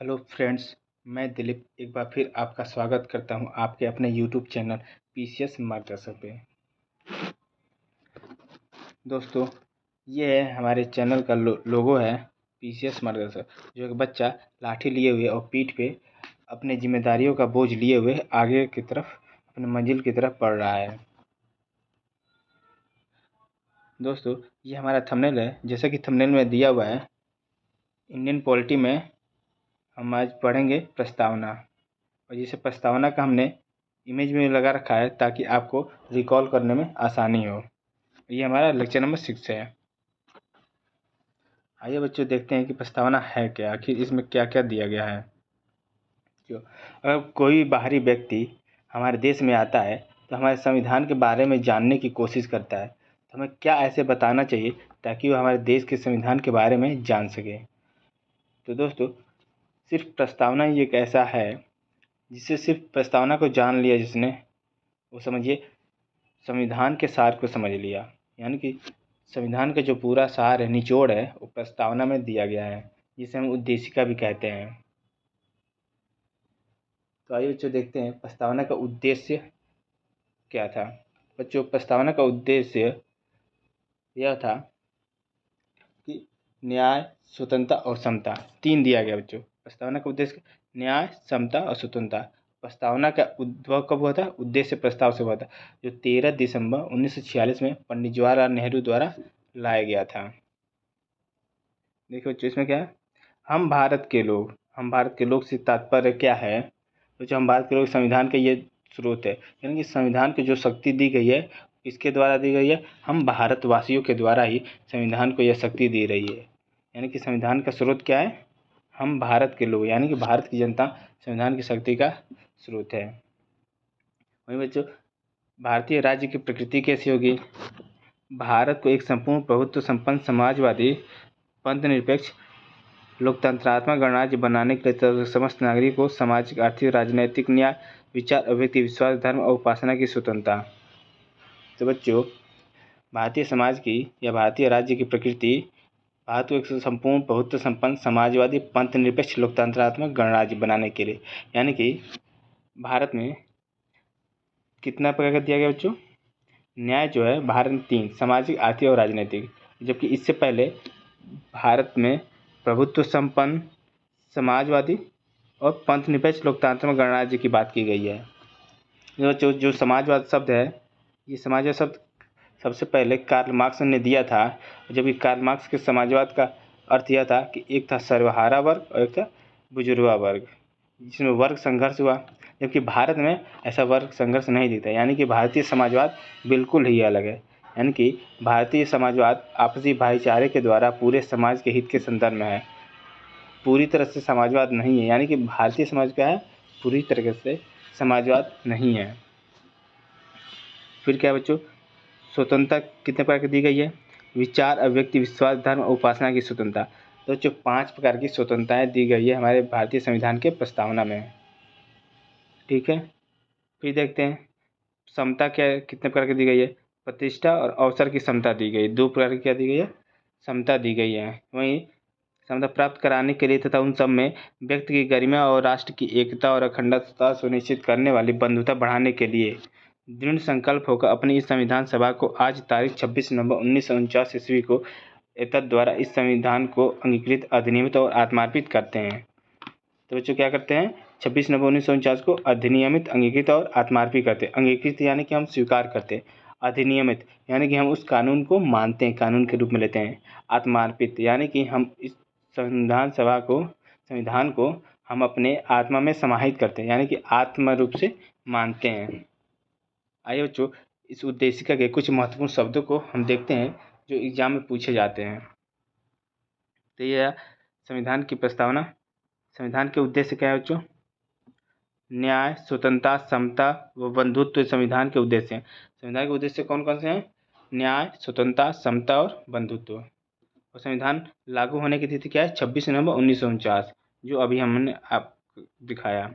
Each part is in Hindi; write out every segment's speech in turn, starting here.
हेलो फ्रेंड्स, मैं दिलीप एक बार फिर आपका स्वागत करता हूं आपके अपने यूट्यूब चैनल पीसीएस मार्गदर्शक पे। दोस्तों, ये है हमारे चैनल का लोगो है पीसीएस मार्गदर्शक, जो एक बच्चा लाठी लिए हुए और पीठ पे अपने जिम्मेदारियों का बोझ लिए हुए आगे की तरफ अपने मंजिल की तरफ बढ़ रहा है। दोस्तों, ये हमारा थंबनेल है। जैसा कि थंबनेल में दिया हुआ है, इंडियन पॉलिटी में हम आज पढ़ेंगे प्रस्तावना। और जैसे प्रस्तावना का हमने इमेज में लगा रखा है ताकि आपको रिकॉल करने में आसानी हो। ये हमारा लेक्चर नंबर 6 है। आइए बच्चों, देखते हैं कि प्रस्तावना है क्या, आखिर इसमें क्या क्या दिया गया है। अगर कोई बाहरी व्यक्ति हमारे देश में आता है तो हमारे संविधान के बारे में जानने की कोशिश करता है, तो हमें क्या ऐसे बताना चाहिए ताकि वो हमारे देश के संविधान के बारे में जान सके। तो दोस्तों, सिर्फ प्रस्तावना ही एक ऐसा है जिससे सिर्फ प्रस्तावना को जान लिया जिसने, वो समझिए संविधान के सार को समझ लिया। यानी कि संविधान का जो पूरा सार है, निचोड़ है, वो प्रस्तावना में दिया गया है, जिसे हम उद्देशिका भी कहते हैं। तो आइए बच्चों, देखते हैं प्रस्तावना का उद्देश्य क्या था। बच्चों, प्रस्तावना का उद्देश्य यह था कि न्याय, स्वतंत्रता और समता, तीन दिया गया बच्चों। प्रस्तावना का उद्देश्य न्याय, समता और स्वतंत्रता। प्रस्तावना का उद्भव कब हुआ था? उद्देश्य प्रस्ताव से हुआ था, जो 13 दिसंबर 1946 में पंडित जवाहरलाल नेहरू द्वारा लाया गया था। देखो बच्चों, इसमें क्या है, हम भारत के लोग से तात्पर्य क्या है? तो जो हम भारत के लोग, संविधान का ये स्रोत है, यानी कि संविधान को जो शक्ति दी गई है, किसके द्वारा दी गई है? हम भारतवासियों के द्वारा ही संविधान को यह शक्ति दी रही है। यानी कि संविधान का स्रोत क्या है? हम भारत के लोग, यानी कि भारत की जनता संविधान की शक्ति का स्रोत है। वहीं बच्चों, भारतीय राज्य की प्रकृति कैसी होगी? भारत को एक संपूर्ण प्रभुत्व संपन्न समाजवादी पंथ निरपेक्ष लोकतंत्रात्मक गणराज्य बनाने के लिए समस्त नागरिक को सामाजिक, आर्थिक, राजनैतिक न्याय, विचार, अभिव्यक्ति, विश्वास, धर्म और उपासना की स्वतंत्रता। तो बच्चों, भारतीय समाज की या भारतीय राज्य की प्रकृति भारत को एक संपूर्ण प्रभुत्व संपन्न समाजवादी पंथ निरपेक्ष लोकतंत्रात्मक गणराज्य बनाने के लिए, यानी कि भारत में कितना प्रकार का दिया गया बच्चों? न्याय जो है भारत में 3, सामाजिक, आर्थिक और राजनीतिक। जबकि इससे पहले भारत में प्रभुत्व संपन्न समाजवादी और पंथ निरपेक्ष लोकतांत्रिक गणराज्य की बात की गई है। जो समाजवाद शब्द है, ये समाजवाद शब्द सबसे पहले कार्ल मार्क्स ने दिया था। जबकि कार्ल मार्क्स के समाजवाद का अर्थ यह था कि एक था सर्वहारा वर्ग और एक था बुजुर्गा वर्ग, जिसमें वर्ग संघर्ष हुआ। जबकि भारत में ऐसा वर्ग संघर्ष नहीं दिखता, यानी कि भारतीय समाजवाद बिल्कुल ही अलग है। यानी कि भारतीय समाजवाद आपसी भाईचारे के द्वारा पूरे समाज के हित के संदर्भ में है, पूरी तरह से समाजवाद नहीं है। यानी कि भारतीय समाज क्या है? पूरी तरह से समाजवाद नहीं है। फिर क्या बच्चों, स्वतंत्रता कितने प्रकार की दी गई है? विचार, अभिव्यक्ति, विश्वास, धर्म और उपासना की स्वतंत्रता। तो जो 5 प्रकार की स्वतंत्रताएं दी गई है हमारे भारतीय संविधान के प्रस्तावना में। ठीक है, फिर देखते हैं समता क्या, कितने प्रकार की दी गई है? प्रतिष्ठा और अवसर की समता दी गई। 2 प्रकार की क्या दी गई है? समता दी गई है। वहीं समता प्राप्त कराने के लिए तथा उन सब में व्यक्ति की गरिमा और राष्ट्र की एकता और अखंडता सुनिश्चित करने वाली बंधुता बढ़ाने के लिए दृढ़ संकल्प होकर अपनी इस संविधान सभा को आज तारीख 26 नवंबर 1949 ईस्वी को एतद द्वारा इस संविधान को अंगीकृत, अधिनियमित और आत्मार्पित करते हैं। तो बच्चों क्या करते हैं? 26 नवंबर 1949 को अधिनियमित, अंगीकृत और आत्मार्पित करते हैं। अंगीकृत यानी कि हम स्वीकार करते हैं, अधिनियमित यानी कि हम उस कानून को मानते हैं, कानून के रूप में लेते हैं। आत्मार्पित यानी कि हम इस संविधान को हम अपने आत्मा में समाहित करते हैं, यानी कि आत्म रूप से मानते हैं। आइए बच्चों, इस उद्देशिका के कुछ महत्वपूर्ण शब्दों को हम देखते हैं जो एग्जाम में पूछे जाते हैं। तो यह संविधान की प्रस्तावना। संविधान के उद्देश्य क्या है बच्चों? न्याय, स्वतंत्रता, समता व बंधुत्व संविधान के उद्देश्य हैं। संविधान के उद्देश्य कौन कौन से हैं? न्याय, स्वतंत्रता, समता और बंधुत्व। और संविधान लागू होने की तिथि क्या है? 26 नवंबर 1949, जो अभी हमने आपको दिखाया।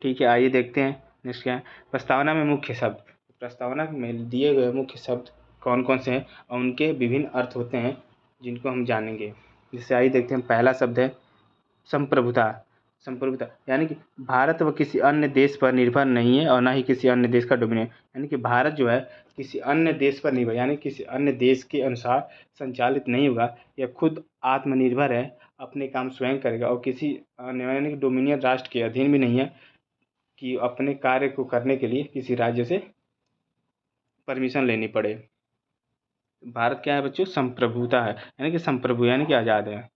ठीक है, आइए देखते हैं नेक्स्ट क्या है। प्रस्तावना में मुख्य शब्द। प्रस्तावना में दिए गए मुख्य शब्द कौन कौन से हैं और उनके विभिन्न अर्थ होते हैं, जिनको हम जानेंगे। जैसे आइए देखते हैं, पहला शब्द है संप्रभुता। संप्रभुता यानी कि भारत व किसी अन्य देश पर निर्भर नहीं है और ना ही किसी अन्य देश का डोमिनेट, यानी कि भारत जो है किसी अन्य देश पर निर्भर यानी किसी अन्य देश के अनुसार संचालित नहीं होगा। यह खुद आत्मनिर्भर है, अपने काम स्वयं करेगा और किसी अन्य यानी कि डोमिनियन राष्ट्र के अधीन भी नहीं है कि अपने कार्य को करने के लिए किसी राज्य से परमिशन लेनी पड़े। भारत क्या है बच्चों? संप्रभुता है, यानी कि संप्रभु यानी कि आज़ाद है।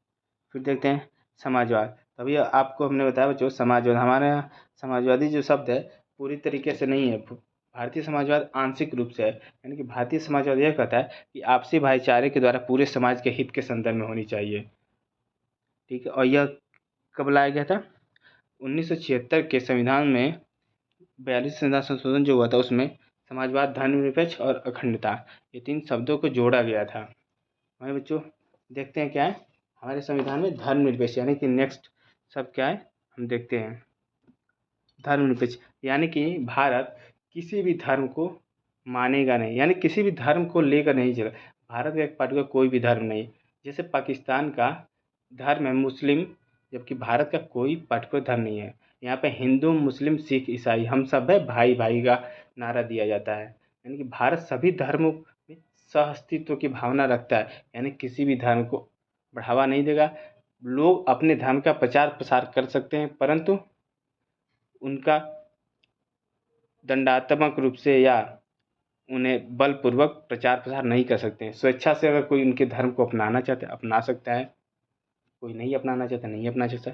फिर देखते हैं समाजवाद। तभी आपको हमने बताया बच्चों समाजवाद, हमारे यहाँ समाजवादी जो शब्द है पूरी तरीके से नहीं है। भारतीय समाजवाद आंशिक रूप से है, यानी कि भारतीय समाजवाद यह कहता है कि आपसी भाईचारे के द्वारा पूरे समाज के हित के संदर्भ में होनी चाहिए। ठीक है, और यह कब लाया गया था? 1976 के संविधान में 42 संविधान संशोधन जो हुआ था उसमें समाजवाद, धर्मनिरपेक्ष और अखंडता ये 3 शब्दों को जोड़ा गया था। हमारे बच्चों देखते हैं क्या है हमारे संविधान में धर्मनिरपेक्ष, यानी कि नेक्स्ट शब्द क्या है हम देखते हैं। धर्मनिरपेक्ष यानी कि भारत किसी भी धर्म को मानेगा नहीं, यानी किसी भी धर्म को लेकर नहीं चलेगा। भारत का एक पार्टिकुलर कोई भी धर्म नहीं, जैसे पाकिस्तान का धर्म है मुस्लिम, जबकि भारत का कोई पार्टिकुलर धर्म नहीं है। यहाँ पे हिंदू, मुस्लिम, सिख, ईसाई हम सब है, भाई भाई का नारा दिया जाता है। यानी कि भारत सभी धर्मों में सहअस्तित्व की भावना रखता है, यानी किसी भी धर्म को बढ़ावा नहीं देगा। लोग अपने धर्म का प्रचार प्रसार कर सकते हैं, परंतु उनका दंडात्मक रूप से या उन्हें बलपूर्वक प्रचार प्रसार नहीं कर सकते हैं। स्वेच्छा से अगर कोई उनके धर्म को अपनाना चाहता है अपना सकता है, कोई नहीं अपनाना चाहता नहीं अपना सकता,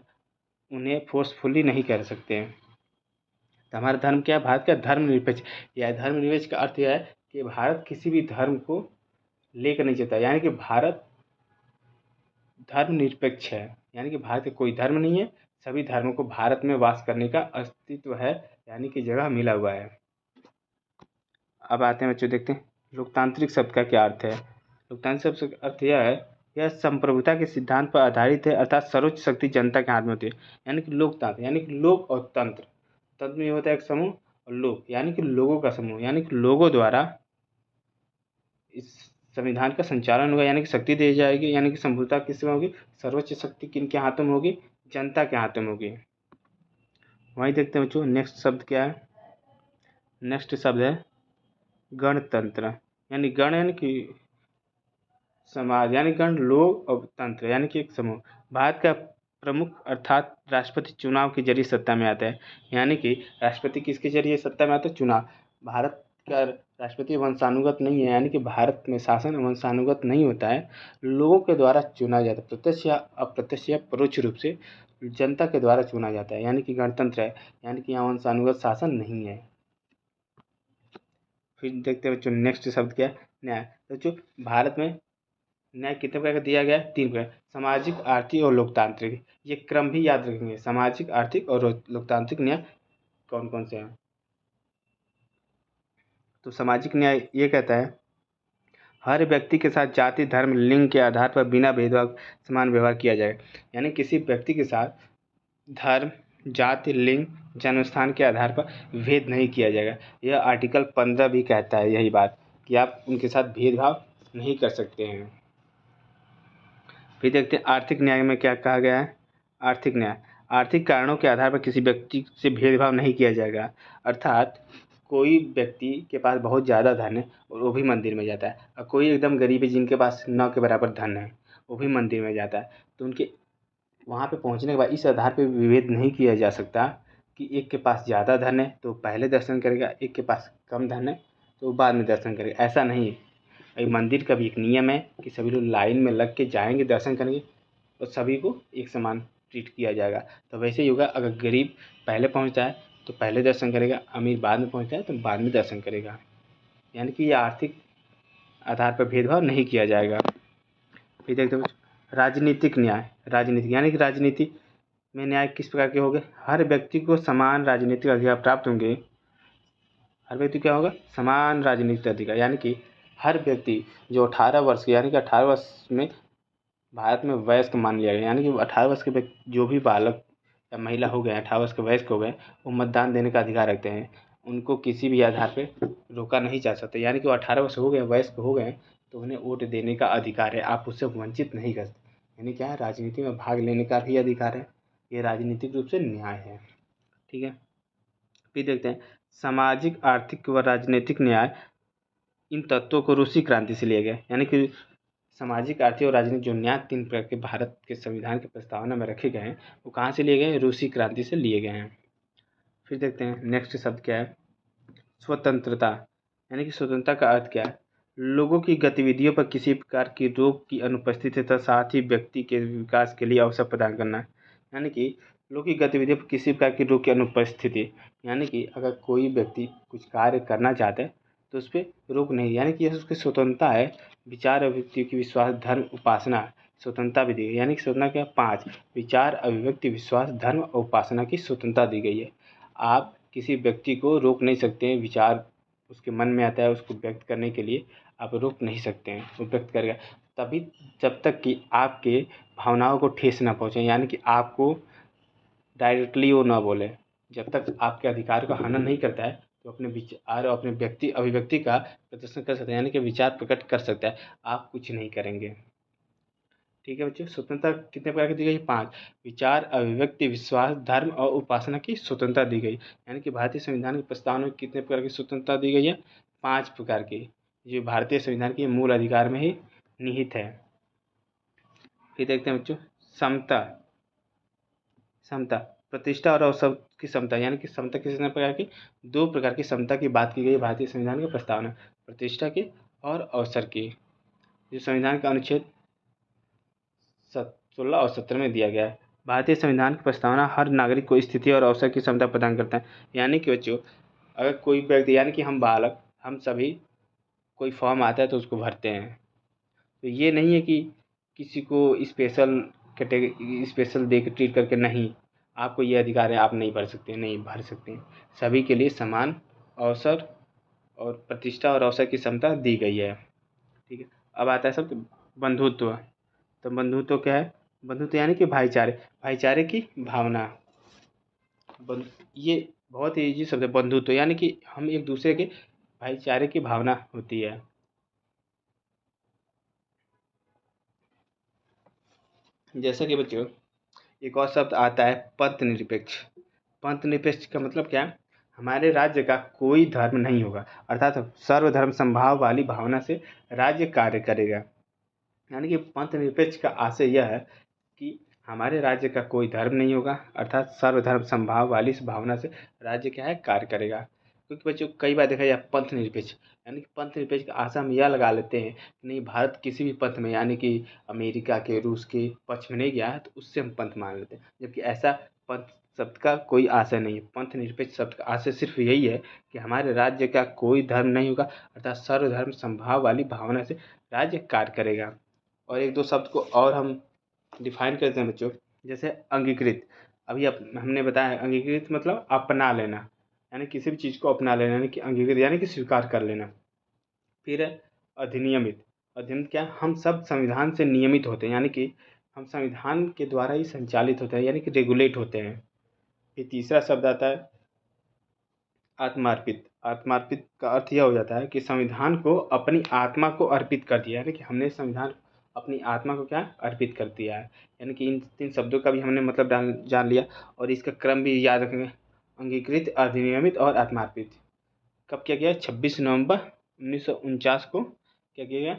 उन्हें फोर्सफुली नहीं कर सकते हैं। तो हमारा धर्म क्या है? भारत का धर्मनिरपेक्ष। यह धर्मनिरपेक्ष का अर्थ यह है कि भारत किसी भी धर्म को लेकर नहीं चलता, यानी कि भारत धर्मनिरपेक्ष है, यानी कि भारत का कोई धर्म नहीं है, सभी धर्मों को भारत में वास करने का अस्तित्व है, यानी कि जगह मिला हुआ है। अब आते हैं बच्चों देखते हैं लोकतांत्रिक शब्द का क्या अर्थ है। लोकतांत्रिक शब्द का अर्थ यह है, यह संप्रभुता के सिद्धांत पर आधारित है, अर्थात सर्वोच्च शक्ति जनता के हाथ में होती है। यानी कि लोकतंत्र यानी कि लोक और तंत्र, तंत्र में होता है एक समूह और लोक यानी कि लोगों का समूह, यानी कि लोगों द्वारा इस संविधान का संचालन होगा, यानी कि शक्ति दी जाएगी। यानी कि संप्रभुता किसमें होगी? सर्वोच्च शक्ति किनके हाथों में होगी? जनता के हाथों में होगी। वहीं देखते हैं बच्चों नेक्स्ट शब्द क्या है। नेक्स्ट शब्द है गणतंत्र, यानी गण यानी कि समाज, यानी गण लोग और तंत्र यानी कि एक समूह। भारत का प्रमुख अर्थात राष्ट्रपति चुनाव के जरिए सत्ता में आता है, यानी कि राष्ट्रपति किसके जरिए सत्ता में आता है? चुनाव। भारत का राष्ट्रपति वंशानुगत नहीं है, यानी कि भारत में शासन वंशानुगत नहीं होता है, लोगों के द्वारा चुना जाता है, प्रत्यक्ष या अप्रत्यक्ष या परोक्ष रूप से जनता के द्वारा चुना जाता है, यानी कि गणतंत्र है, यानी कि यहाँ वंशानुगत शासन नहीं है। फिर देखते हैं बच्चों नेक्स्ट शब्द क्या है? न्याय। बच्चों भारत में न्याय कितने प्रकार का दिया गया है? 3 प्रकार, सामाजिक, आर्थिक और लोकतांत्रिक। ये क्रम भी याद रखेंगे, सामाजिक, आर्थिक और लोकतांत्रिक न्याय कौन कौन से हैं। तो सामाजिक न्याय ये कहता है हर व्यक्ति के साथ जाति, धर्म, लिंग के आधार पर बिना भेदभाव समान व्यवहार किया जाए, यानी किसी व्यक्ति के साथ धर्म, जाति, लिंग, जन्म स्थान के आधार पर भेद नहीं किया जाएगा। यह आर्टिकल 15 भी कहता है यही बात कि आप उनके साथ भेदभाव नहीं कर सकते हैं। फिर देखते हैं आर्थिक न्याय में क्या कहा गया है। आर्थिक न्याय, आर्थिक कारणों के आधार पर किसी व्यक्ति से भेदभाव नहीं किया जाएगा, अर्थात कोई व्यक्ति के पास बहुत ज़्यादा धन है और वो भी मंदिर में जाता है, और कोई एकदम गरीब है जिनके पास न के बराबर धन है वो भी मंदिर में जाता है, तो उनके वहाँ पे पहुँचने के बाद इस आधार पे विभेद नहीं किया जा सकता कि एक के पास ज़्यादा धन है तो पहले दर्शन करेगा, एक के पास कम धन है तो बाद में दर्शन करेगा, ऐसा नहीं है। एक मंदिर का भी एक नियम है कि सभी लोग लाइन में लग के जाएंगे, दर्शन करेंगे और सभी को एक समान ट्रीट किया जाएगा। तो वैसे ही होगा, अगर गरीब पहले पहुंचता है तो पहले दर्शन करेगा, अमीर बाद में पहुंचता है तो बाद में दर्शन करेगा, यानी कि ये आर्थिक आधार पर भेदभाव नहीं किया जाएगा। फिर देखते हैं राजनीतिक न्याय। राजनीतिक यानी कि राजनीति में न्याय किस प्रकार के होंगे? हर व्यक्ति को समान राजनीतिक अधिकार प्राप्त होंगे। हर व्यक्ति क्या होगा? समान राजनीतिक अधिकार, यानी कि हर व्यक्ति जो 18 वर्ष यानी कि 18 वर्ष में भारत में वयस्क मान लिया गया, यानी कि 18 वर्ष के व्यक्ति जो भी बालक या महिला हो गए, 18 वर्ष के वयस्क हो गए, वो मतदान देने का अधिकार रखते हैं। उनको किसी भी आधार पे रोका नहीं जा सकता, यानी कि वो 18 वर्ष हो गए, वयस्क हो गए तो उन्हें वोट देने का अधिकार है, आप उससे वंचित नहीं कर सकते। यानी क्या है? राजनीति में भाग लेने का भी अधिकार है ये राजनीतिक रूप से न्याय है। ठीक है, फिर देखते हैं सामाजिक, आर्थिक व राजनीतिक न्याय। इन तत्वों को रूसी क्रांति से लिए गए, यानी कि सामाजिक, आर्थिक और राजनीतिक जो न्याय 3 प्रकार के भारत के संविधान की प्रस्तावना में रखे गए हैं, वो कहाँ से लिए गए हैं? रूसी क्रांति से लिए गए हैं। फिर देखते हैं नेक्स्ट शब्द क्या है? स्वतंत्रता, यानी कि स्वतंत्रता का अर्थ क्या है? लोगों की गतिविधियों पर किसी प्रकार की रोक की अनुपस्थिति तथा साथ ही व्यक्ति के विकास के लिए अवसर प्रदान करना। यानी कि लोगों की गतिविधियों पर किसी प्रकार की रोक की अनुपस्थिति, यानी कि अगर कोई व्यक्ति कुछ कार्य करना चाहता है तो उस पर रोक नहीं, यानी कि यह उसकी स्वतंत्रता है। विचार, अभिव्यक्ति की, विश्वास, धर्म, उपासना, स्वतंत्रता भी दी गई, यानी कि स्वतंत्रता क्या? 5 विचार, अभिव्यक्ति, विश्वास, धर्म और उपासना की स्वतंत्रता दी गई है। आप किसी व्यक्ति को रोक नहीं सकते हैं, विचार उसके मन में आता है उसको व्यक्त करने के लिए आप रोक नहीं सकते हैं, वो व्यक्त करेगा तभी, जब तक कि आपके भावनाओं को ठेस ना पहुँचे, यानी कि आपको डायरेक्टली वो ना बोले। जब तक आपके अधिकार का हनन नहीं करता है तो अपने विचार और अपने व्यक्ति अभिव्यक्ति का प्रदर्शन कर सकते हैं, यानी कि विचार प्रकट कर सकता है, आप कुछ नहीं करेंगे। ठीक है बच्चों, स्वतंत्रता कितने प्रकार की दी गई? 5 विचार, अभिव्यक्ति, विश्वास, धर्म और उपासना की स्वतंत्रता दी गई, यानी कि भारतीय संविधान के प्रस्तावना में कितने प्रकार की स्वतंत्रता दी गई है? 5 प्रकार की, जो भारतीय संविधान के मूल अधिकार में ही निहित है। फिर देखते हैं बच्चों समता। समता, प्रतिष्ठा और अवसर की समता, यानी कि समता कितने प्रकार की? 2 प्रकार की समता की बात की गई भारतीय संविधान की प्रस्तावना, प्रतिष्ठा की और अवसर की, जो संविधान का अनुच्छेद 16 और 17 में दिया गया है। भारतीय संविधान की प्रस्तावना हर नागरिक को स्थिति और अवसर की क्षमता प्रदान करता है, यानी कि बच्चों अगर कोई व्यक्ति, यानी कि हम बालक, हम सभी कोई फॉर्म आता है तो उसको भरते हैं, तो ये नहीं है कि किसी को स्पेशल कैटेगरी, स्पेशल दे के ट्रीट करके, नहीं, आपको ये अधिकार है, आप नहीं भर सकते, नहीं भर सकते हैं। सभी के लिए समान अवसर और प्रतिष्ठा और अवसर की क्षमता दी गई है। ठीक है, अब आता है शब्द बंधुत्व। तो बंधुत्व क्या है? बंधुत्व यानी कि भाईचारे, भाईचारे की भावना। ये बहुत ही ईजी शब्द है, बंधुत्व यानी कि हम एक दूसरे के भाईचारे की भावना होती है। जैसा कि बच्चों एक और शब्द आता है पंथ निरपेक्ष। पंथ निरपेक्ष का मतलब क्या है? हमारे राज्य का कोई धर्म नहीं होगा, अर्थात सर्वधर्म समभाव वाली भावना से राज्य कार्य करेगा। यानी कि पंथ निरपेक्ष का आशय यह है कि हमारे राज्य का कोई धर्म नहीं होगा, अर्थात सर्वधर्म समभाव वाली इस भावना से राज्य क्या है? कार्य करेगा। क्योंकि बच्चों कई बार देखा जाए पंथ निरपेक्ष, यानी कि पंथ निरपेक्ष का आशा हम यह लगा लेते हैं कि नहीं, भारत किसी भी पंथ में, यानी कि अमेरिका के, रूस के पक्ष में नहीं गया है तो उससे हम पंथ मान लेते हैं, जबकि ऐसा पंथ शब्द का कोई आशय नहीं है। पंथ निरपेक्ष शब्द का आशय सिर्फ यही है कि हमारे राज्य का कोई धर्म नहीं होगा, अर्थात सर्वधर्म समभाव वाली भावना से राज्य कार्य करेगा। और एक दो शब्द को और हम डिफाइन करते हैं बच्चों, जैसे अंगीकृत। अभी हमने बताया अंगीकृत मतलब अपना लेना, यानी किसी भी चीज़ को अपना लेना, यानी कि अंगीकृत यानी कि स्वीकार कर लेना। फिर है अधिनियमित। अधिनियमित क्या? हम सब संविधान से नियमित होते हैं, यानी कि हम संविधान के द्वारा ही संचालित होते हैं, यानी कि रेगुलेट होते हैं। फिर तीसरा शब्द आता है आत्मार्पित। आत्मार्पित का अर्थ यह हो जाता है कि संविधान को अपनी आत्मा को अर्पित कर दिया, यानी कि हमने संविधान अपनी आत्मा को क्या अर्पित कर दिया है। यानी कि इन 3 शब्दों का भी हमने मतलब जान लिया, और इसका क्रम भी याद रखेंगे, अंगीकृत, अधिनियमित और आत्मार्पित। कब किया गया? 26 नवंबर 1949 को क्या किया गया?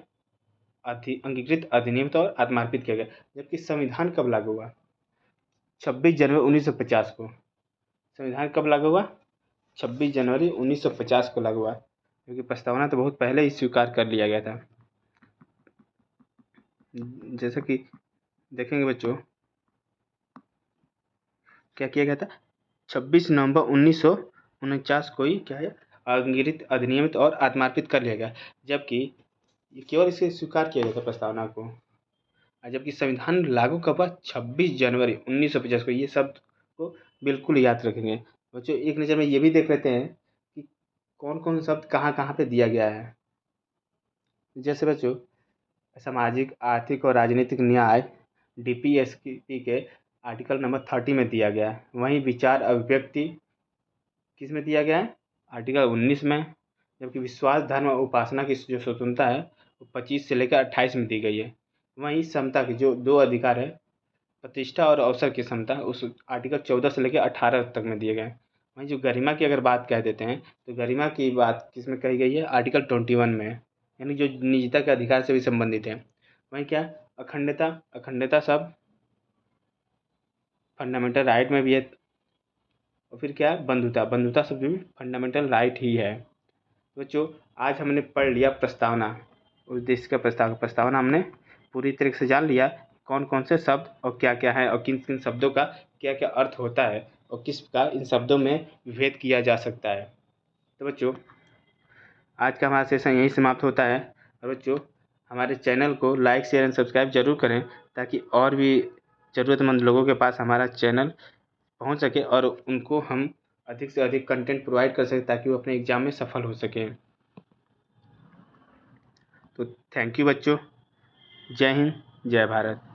अंगीकृत, अधिनियमित और आत्मार्पित किया गया। जबकि संविधान कब लागू हुआ? 26 जनवरी 1950 को। संविधान कब लागू हुआ? 26 जनवरी 1950 को लागू हुआ, क्योंकि प्रस्तावना तो बहुत पहले ही स्वीकार कर लिया गया था। जैसा कि देखेंगे बच्चों क्या किया गया था? 26 नवंबर 1949 को ही क्या है? अंगीकृत, अधिनियमित और आत्मार्पित कर लिया गया, जबकि केवल इसे स्वीकार किया गया था प्रस्तावना को। जबकि संविधान लागू कब हुआ? 26 जनवरी 1950 को। ये शब्द को बिल्कुल याद रखेंगे बच्चों। एक नज़र में ये भी देख लेते हैं कि कौन कौन शब्द कहाँ कहाँ पे दिया गया है। जैसे बच्चों सामाजिक, आर्थिक और राजनीतिक न्याय डीपीएसपी के आर्टिकल नंबर 30 में दिया गया है। वहीं विचार अभिव्यक्ति किस में दिया गया है? आर्टिकल 19 में। जबकि विश्वास, धर्म और उपासना की जो स्वतंत्रता है वो 25 से लेकर 28 में दी गई है। वहीं समता की जो 2 अधिकार है, प्रतिष्ठा और अवसर की समता उस आर्टिकल 14 से लेकर 18 तक में दिए गए हैं। वहीं जो गरिमा की अगर बात कह देते हैं तो गरिमा की बात किसमें कही गई है, आर्टिकल 21 में, यानी जो निजता के अधिकार से भी संबंधित है। वहीं क्या, अखंडता, अखंडता सब फंडामेंटल राइट में भी है। और फिर क्या है, बंधुता, बंधुता सब भी फंडामेंटल राइट ही है। बच्चों आज हमने पढ़ लिया प्रस्तावना, उस देश का प्रस्तावना हमने पूरी तरीके से जान लिया कौन कौन से शब्द और क्या क्या है और किन किन शब्दों का क्या क्या अर्थ होता है और किस प्रकार इन शब्दों में विभेद किया जा सकता है। तो बच्चों आज का हमारा सेशन यहीं समाप्त होता है। और बच्चों हमारे चैनल को लाइक शेयर एंड सब्सक्राइब जरूर करें ताकि और भी ज़रूरतमंद लोगों के पास हमारा चैनल पहुंच सके और उनको हम अधिक से अधिक कंटेंट प्रोवाइड कर सकें ताकि वो अपने एग्ज़ाम में सफल हो सकें। तो थैंक यू बच्चों, जय हिंद, जय भारत।